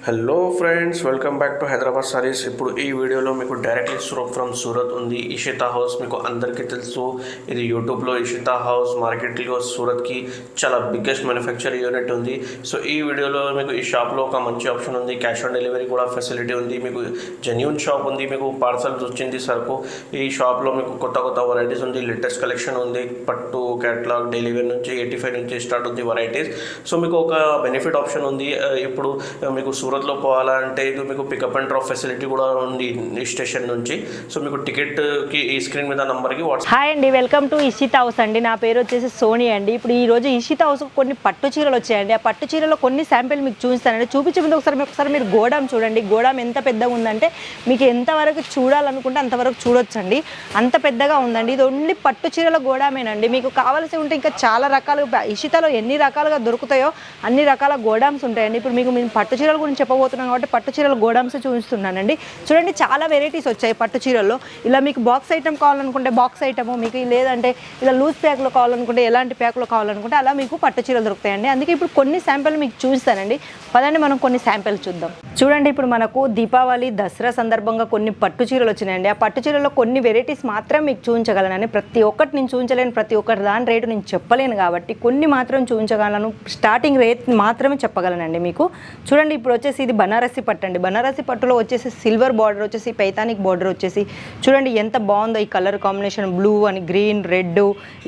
Hello friends, welcome back to Hyderabad saris. ఇప్పుడు ఈ వీడియోలో మీకు డైరెక్ట్లీ ఫ్రమ్ సూరత్ ఉంది ఇషితా హౌస్. మీకు అందరికీ తెలుసు, ఇది యూట్యూబ్లో ఇషితా హౌస్ మార్కెట్లో సూరత్కి చాలా బిగ్గెస్ట్ మ్యానుఫ్యాక్చర్ యూనిట్ ఉంది. సో ఈ వీడియోలో మీకు ఈ షాప్లో ఒక మంచి ఆప్షన్ ఉంది, క్యాష్ ఆన్ డెలివరీ కూడా ఫెసిలిటీ ఉంది. మీకు జెన్యూన్ షాప్ ఉంది, మీకు పార్సల్స్ వచ్చింది సరుకు. ఈ షాప్లో మీకు కొత్త వెరైటీస్ ఉంది, లేటెస్ట్ కలెక్షన్ ఉంది. పట్టు క్యాటలాగ్ డైలీ వేర్ నుంచి 85 నుంచి స్టార్ట్ ఉంది వెరైటీస్. సో మీకు ఒక బెనిఫిట్ ఆప్షన్ ఉంది. ఇప్పుడు మీకు సూరత్లో పోవాలంటే ఇది మీకు పికప్ అండ్ డ్రాప్ ఫెసిలిటీ కూడా ఉంది స్టేషన్ నుంచి. సో మీకు టికెట్కి ఈ స్క్రీన్ మీద నంబర్కి వాట్సాప్. హాయ్ అండి, వెల్కమ్ టు ఇషితా హౌస్ అండి. నా పేరు వచ్చేసి సోనీ అండి. ఇప్పుడు ఈరోజు ఇషితా హౌస్ కొన్ని పట్టు చీరలు వచ్చాయండి. ఆ పట్టు చీరలో కొన్ని శాంపిల్ మీకు చూపిస్తానండి. చూపించే ముందు ఒకసారి మీరు గోడాం చూడండి. గోడాం ఎంత పెద్దగా ఉందంటే మీకు ఎంతవరకు చూడాలనుకుంటే అంతవరకు చూడొచ్చండి. అంత పెద్దగా ఉందండి. ఇది ఓన్లీ పట్టు చీరల గోడామేనండి. మీకు కావాల్సి ఉంటే ఇంకా చాలా రకాలుగా ఇషితాలో ఎన్ని రకాలుగా దొరుకుతాయో అన్ని రకాల గోడామ్స్ ఉంటాయండి. ఇప్పుడు మీకు మేము పట్టు చీరల గురించి చెప్పబోతున్నాం కాబట్టి పట్టు చీరల గోడామ్స్ చూపిస్తున్నానండి. చూడండి, చాలా వెరైటీస్ వచ్చాయి పట్టు చీరల్లో. ఇలా మీకు బాక్స్ ఐటమ్ కావాలనుకుంటే బాక్స్ ఐటమ్, మీకు లేదంటే ఇలా లూజ్ ప్యాక్లో కావాలనుకుంటే ఎలాంటి ప్యాక్లో కావాలనుకుంటే అలా మీకు పట్టు చీరలు దొరుకుతాయండి. అందుకే ఇప్పుడు కొన్ని శాంపిల్ మీకు చూపిస్తానండి. పదండి మనం కొన్ని శాంపిల్ చూద్దాం. చూడండి, ఇప్పుడు మనకు దీపావళి దసరా సందర్భంగా కొన్ని పట్టు చీరలు వచ్చినాయండి. ఆ పట్టు చీరల్లో కొన్ని వెరైటీస్ మాత్రం మీకు చూపించగలనండి. ప్రతి ఒక్కటి నేను చూపించలేను, ప్రతి ఒక్కటి దాని రేటు నేను చెప్పలేను కాబట్టి కొన్ని మాత్రం చూపించగలను. స్టార్టింగ్ రేట్ మాత్రమే చెప్పగలనండి మీకు. చూడండి, ఇప్పుడు వచ్చేసి ఇది బనారసి పట్టు అండి. బనారసి పట్టులో వచ్చేసి సిల్వర్ బార్డర్ వచ్చేసి పైతానిక్ బార్డర్ వచ్చేసి చూడండి ఎంత బాగుందో. ఈ కలర్ కాంబినేషన్ బ్లూ అని గ్రీన్ రెడ్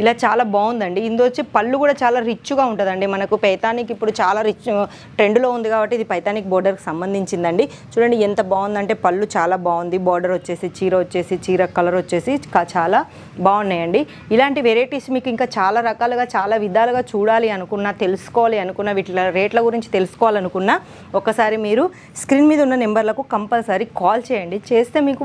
ఇలా చాలా బాగుందండి. ఇందులో వచ్చి పళ్ళు కూడా చాలా రిచ్గా ఉంటుందండి. మనకు పైతానిక్ ఇప్పుడు చాలా రిచ్ ట్రెండ్లో ఉంది కాబట్టి ఇది పైతానిక్ బార్డర్కి సంబంధించిందండి. చూడండి ఎంత బాగుందంటే పళ్ళు చాలా బాగుంది. బార్డర్ వచ్చేసి చీర కలర్ వచ్చేసి చాలా బాగున్నాయండి. ఇలాంటి వెరైటీస్ మీకు ఇంకా చాలా రకాలుగా చాలా విధాలుగా చూడాలి అనుకున్నా, తెలుసుకోవాలి అనుకున్నా, వీటి రేట్ల గురించి తెలుసుకోవాలనుకున్నా ఒకసారి మీరు స్క్రీన్ మీద ఉన్న నెంబర్లకు కంపల్సరీ కాల్ చేయండి. చేస్తే మీకు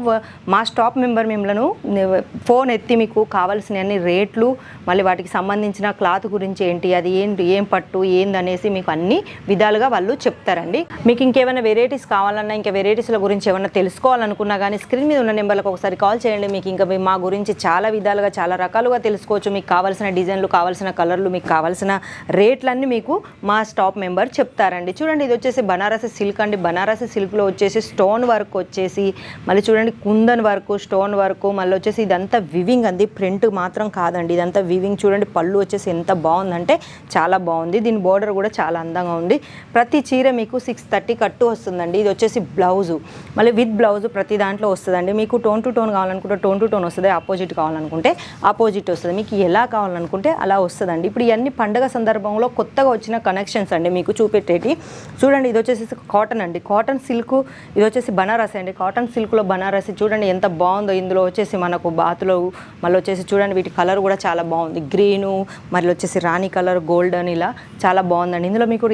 మా స్టాప్ మెంబర్ మిమ్మల్ని ఫోన్ ఎత్తి మీకు కావాల్సిన అన్ని రేట్లు, మళ్ళీ వాటికి సంబంధించిన క్లాత్ గురించి ఏంటి, అది ఏంటి, ఏం పట్టు ఏందనేసి మీకు అన్ని విధాలుగా వాళ్ళు చెప్తారండి. మీకు ఇంకేమైనా వెరైటీస్ కావాలన్నా, ఇంకా వెరైటీస్ల గురించి ఏమైనా తెలుసుకోవాలనుకున్నా కానీ స్క్రీన్ మీద ఉన్న నెంబర్లకు ఒకసారి కాల్ చేయండి. మీకు ఇంకా మా గురించి చాలా విధాలుగా చాలా రకాలుగా తెలుసుకోవచ్చు. మీకు కావాల్సిన డిజైన్లు, కావాల్సిన కలర్లు, మీకు కావాల్సిన రేట్లన్నీ మీకు మా స్టాప్ మెంబర్ చెప్తారండి. చూడండి, ఇది వచ్చేసి బనారసి సిల్క్ అండి. బనారసి సిల్క్లో వచ్చేసి స్టోన్ వర్క్ వచ్చేసి మళ్ళీ చూడండి కుందన్ వర్క్, స్టోన్ వర్క్, మళ్ళీ వచ్చేసి ఇదంతా వివింగ్ అండి, ప్రింట్ మాత్రం కాదండి, ఇదంతా వివింగ్. చూడండి పళ్ళు వచ్చేసి ఎంత బాగుందంటే చాలా బాగుంది. దీని బోర్డర్ కూడా చాలా అందంగా ఉంది. ప్రతి చీర మీకు 630 కట్టు వస్తుందండి. ఇది వచ్చేసి బ్లౌజు, మళ్ళీ విత్ బ్లౌజు ప్రతి దాంట్లో వస్తుందండి. మీకు టోన్ టు టోన్ కావాలనుకుంటే టోన్ టు టోన్ వస్తుంది, ఆపోజిట్ కావాలనుకుంటే ఆపోజిట్ వస్తుంది. మీకు ఎలా కావాలనుకుంటే అలా వస్తుందండి. ఇప్పుడు ఇవన్నీ పండుగ సందర్భంలో కొత్తగా వచ్చిన కనెక్షన్స్ అండి మీకు చూపెట్టేటి. చూడండి, ఇది వచ్చేసి కాటన్ అండి, కాటన్ సిల్క్. ఇది వచ్చేసి బనారసి అండి, కాటన్ సిల్క్లో బనారసి. చూడండి ఎంత బాగుందో. ఇందులో వచ్చేసి మనకు బాతులో మళ్ళీ వచ్చేసి చూడండి వీటి కలర్ కూడా చాలా బాగుంది, గ్రీను, మళ్ళీ వచ్చేసి రాణి కలర్, గోల్డెన్, ఇలా చాలా బాగుందండి. ఇందులో మీకు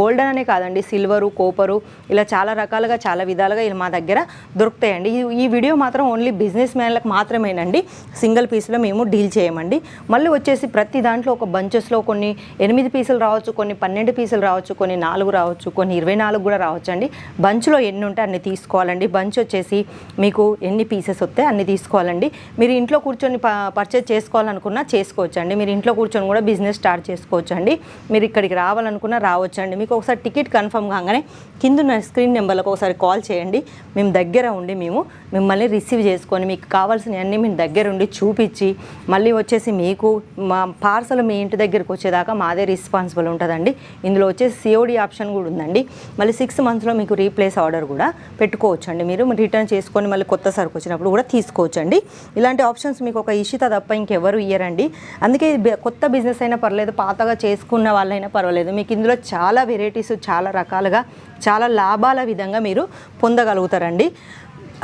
గోల్డెన్ అనే కాదండి, సిల్వరు, కోపరు ఇలా చాలా రకాలుగా చాలా విధాలుగా మా దగ్గర దొరుకుతాయండి. ఈ వీడియో మాత్రం ఓన్లీ బిజినెస్ మ్యాన్లకు మాత్రమేనండి, సింగిల్ పీస్లో మేము డీల్ చేయమండి. మళ్ళీ వచ్చేసి ప్రతి దాంట్లో ఒక బంచెస్లో కొన్ని 8 పీసులు రావచ్చు, కొన్ని 12 పీసులు రావచ్చు, కొన్ని 4 రావచ్చు, కొన్ని 24 కూడా రావచ్చు అండి. బంచ్లో ఎన్ని ఉంటే అన్ని తీసుకోవాలండి. బంచ్ వచ్చేసి మీకు ఎన్ని పీసెస్ వస్తే అన్ని తీసుకోవాలండి. మీరు ఇంట్లో కూర్చొని పర్చేజ్ చేసుకోవాలనుకున్నా చేసుకోవచ్చండి. మీరు ఇంట్లో కూర్చొని కూడా బిజినెస్ స్టార్ట్ చేసుకోవచ్చండి. మీరు ఇక్కడికి రావాలనుకున్నా రావచ్చండి. మీకు ఒకసారి టికెట్ కన్ఫర్మ్ కాగానే కింద స్క్రీన్ నెంబర్లకు ఒకసారి కాల్ చేయండి. మేము దగ్గర ఉండి మేము మిమ్మల్ని రిసీవ్ చేసుకొని మీకు కావాల్సినవన్నీ మేము దగ్గర ఉండి చూపించి మళ్ళీ వచ్చేసి మీకు మా పార్సల్ మీ ఇంటి దగ్గరికి వచ్చేదాకా మాదే రెస్పాన్సిబుల్ ఉంటుందండి. ఇందులో వచ్చేసి COD ఆప్షన్ కూడా ఉందండి. మళ్ళీ 6 మంత్స్లో మీకు రీప్లేస్ ఆర్డర్ కూడా పెట్టుకోవచ్చండి. మీరు రిటర్న్ చేసుకొని మళ్ళీ కొత్త సరుకు వచ్చినప్పుడు కూడా తీసుకోవచ్చండి. ఇలాంటి ఆప్షన్స్ మీకు ఒక ఇషితా తప్ప ఇంకెవరు ఇయ్యరండి. అందుకే కొత్త బిజినెస్ అయినా పర్లేదు, పాతగా చేసుకున్న వాళ్ళైనా పర్వాలేదు, మీకు ఇందులో చాలా వెరైటీస్, చాలా రకాలుగా చాలా లాభాల విధంగా మీరు పొందగలుగుతారండి.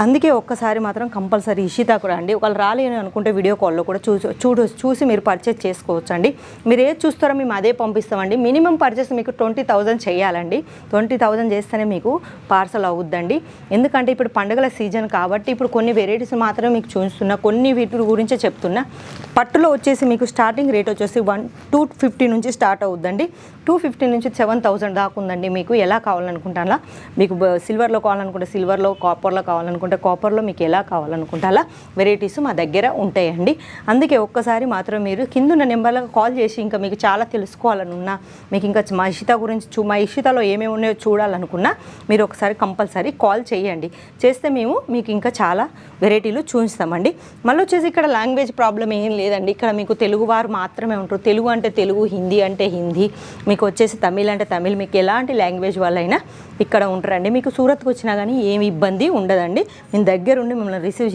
అందుకే ఒక్కసారి మాత్రం కంపల్సరీ ఇషితాకు రండి. ఒకళ్ళు రాలేని అనుకుంటే వీడియో కాల్లో కూడా చూసి మీరు పర్చేస్ చేసుకోవచ్చు అండి. మీరు ఏది చూస్తారో మేము అదే పంపిస్తామండి. మినిమం పర్చేస్ మీకు 20,000 చేయాలండి. 20,000 చేస్తేనే మీకు పార్సల్ అవుద్దండి. ఎందుకంటే ఇప్పుడు పండుగల సీజన్ కాబట్టి ఇప్పుడు కొన్ని వెరైటీస్ మాత్రమే మీకు చూస్తున్నా, కొన్ని వీటి గురించే చెప్తున్నా. పట్టులో వచ్చేసి మీకు స్టార్టింగ్ రేట్ వచ్చేసి 250 నుంచి స్టార్ట్ అవుద్దండి. 250 నుంచి 7,000 దాకా ఉందండి. మీకు ఎలా కావాలనుకుంటా అలా, మీకు సిల్వర్లో కావాలనుకుంటే సిల్వర్లో, కాపర్లో కావాలనుకుంటే కావాలనుకుంటే కాపర్లో మీకు ఎలా కావాలనుకుంటే అలా వెరైటీస్ మా దగ్గర ఉంటాయండి. అందుకే ఒక్కసారి మాత్రం మీరు కిందున్న నెంబర్లకు కాల్ చేసి ఇంకా మీకు చాలా తెలుసుకోవాలనున్నా, మీకు ఇంకా మా ఇషితా గురించి మా ఇషితాలో ఏమేమి ఉన్నాయో చూడాలనుకున్నా మీరు ఒకసారి కంపల్సరీ కాల్ చేయండి. చేస్తే మేము మీకు ఇంకా చాలా వెరైటీలు చూపిస్తామండి. మళ్ళీ వచ్చేసి ఇక్కడ లాంగ్వేజ్ ప్రాబ్లం ఏం లేదండి. ఇక్కడ మీకు తెలుగు వారు మాత్రమే ఉంటారు. తెలుగు అంటే తెలుగు, హిందీ అంటే హిందీ, మీకు వచ్చేసి తమిళ్ అంటే తమిళ్, మీకు ఎలాంటి లాంగ్వేజ్ వాళ్ళైనా ఇక్కడ ఉంటారండి. మీకు సూరత్కి వచ్చినా కానీ ఏమి ఇబ్బంది ఉండదండి. మేము దగ్గరుండి మిమ్మల్ని రిసీవ్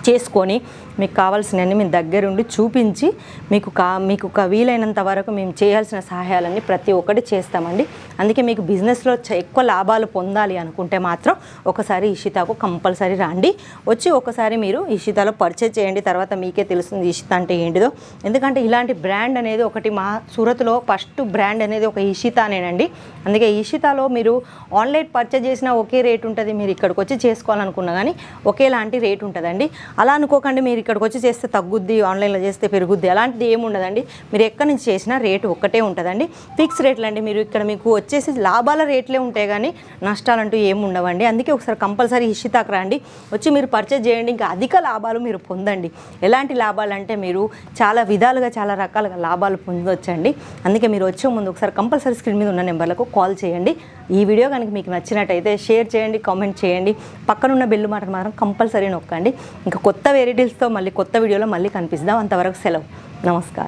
చేసుకొని మీకు కావాల్సినవన్నీ మేము దగ్గరుండి చూపించి మీకు వీలైనంత వరకు మేము చేయాల్సిన సహాయాలన్నీ ప్రతి ఒక్కటి చేస్తామండి. అందుకే మీకు బిజినెస్లో ఎక్కువ లాభాలు పొందాలి అనుకుంటే మాత్రం ఒకసారి ఇషితాకు కంపల్సరీ రండి. వచ్చి ఒకసారి మీరు ఇషితాలో పర్చేజ్ చేయండి. తర్వాత మీకే తెలుస్తుంది ఇషితా అంటే ఏంటిదో. ఎందుకంటే ఇలాంటి బ్రాండ్ అనేది ఒకటి మా సూరత్లో ఫస్ట్ బ్రాండ్ అనేది ఒక ఇషితానేనండి. అందుకే ఇషితాలో మీరు ఆన్లైన్ పర్చేజ్ చేసినా ఒకే రేట్ ఉంటుంది, మీరు ఇక్కడికి వచ్చి చేసుకోవాలనుకున్నా కానీ ఒకేలాంటి రేట్ ఉంటుందండి. అలా అనుకోకండి మీరు ఇక్కడికి వచ్చి చేస్తే తగ్గుద్ది, ఆన్లైన్లో చేస్తే పెరుగుద్ది, అలాంటిది ఏమి ఉండదండి. మీరు ఎక్కడి నుంచి చేసినా రేటు ఒక్కటే ఉంటుందండి. ఫిక్స్ రేట్లు అండి. మీరు ఇక్కడ మీకు వచ్చేసి లాభాల రేట్లే ఉంటాయి కానీ నష్టాలంటూ ఏమి ఉండవండి. అందుకే ఒకసారి కంపల్సరీ ఇషితాకు రండి, వచ్చి మీరు పర్చేజ్ చేయండి. ఇంకా అధిక లాభాలు మీరు పొందండి. ఎలాంటి లాభాలు అంటే మీరు చాలా విధాలుగా చాలా రకాలుగా లాభాలు పొందవచ్చండి. అందుకే మీరు వచ్చే ముందు ఒకసారి కంపల్సరీ స్క్రీన్ మీద ఉన్న నెంబర్లకు కాల్ చేయండి. ఈ వీడియో కనుక మీకు నచ్చినట్టయితే షేర్ చేయండి, కామెంట్ చేయండి, పక్కనున్న బెల్ బటన్ మాత్రం కంపల్సరీ నొక్కండి. ఇంకా కొత్త వెరైటీస్తో మళ్ళీ కొత్త వీడియోలో మళ్ళీ కనిపిద్దాం. అంతవరకు సెలవు. నమస్కారం.